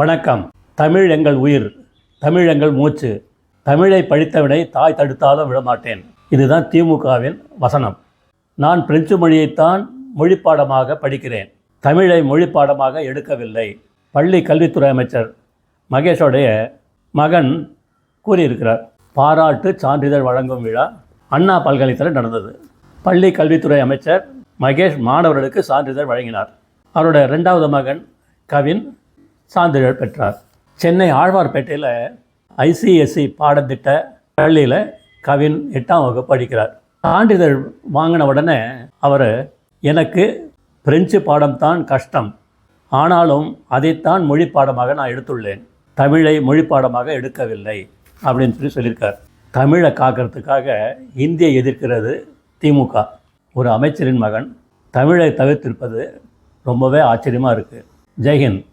வணக்கம். தமிழ் எங்கள் உயிர், தமிழ் எங்கள் மூச்சு, தமிழை படித்தவனை தாய் தடுத்தாலும் விடமாட்டேன். இதுதான் திமுகவின் வசனம். நான் பிரெஞ்சு மொழியைத்தான் மொழிப்பாடமாக படிக்கிறேன், தமிழை மொழிப்பாடமாக எடுக்கவில்லை. பள்ளி கல்வித்துறை அமைச்சர் மகேஷோடைய மகன் கூறியிருக்கிறார். பாராட்டு சான்றிதழ் வழங்கும் விழா அண்ணா பல்கலைக்கழகத்தில் நடந்தது. பள்ளி கல்வித்துறை அமைச்சர் மகேஷ் மாணவர்களுக்கு சான்றிதழ் வழங்கினார். அவருடைய 2வது மகன் கவின் சான்றிதழ் பெற்றார். சென்னை ஆழ்வார்பேட்டையில் ஐசிஎஸ்சி பாடத்திட்ட பள்ளியில் கவின் 8ஆம் வகுப்பு படிக்கிறார். சான்றிதழ் வாங்கின உடனே அவர், எனக்கு பிரெஞ்சு பாடம்தான் கஷ்டம், ஆனாலும் அதைத்தான் மொழி பாடமாக நான் எடுத்துள்ளேன், தமிழை மொழி பாடமாக எடுக்கவில்லை அப்படின்னு சொல்லியிருக்கார். தமிழை காக்கிறதுக்காக இந்தியை எதிர்க்கிறது திமுக. ஒரு அமைச்சரின் மகன் தமிழை தவிர்த்திருப்பது ரொம்பவே ஆச்சரியமாக இருக்குது. ஜெய்ஹிந்த்.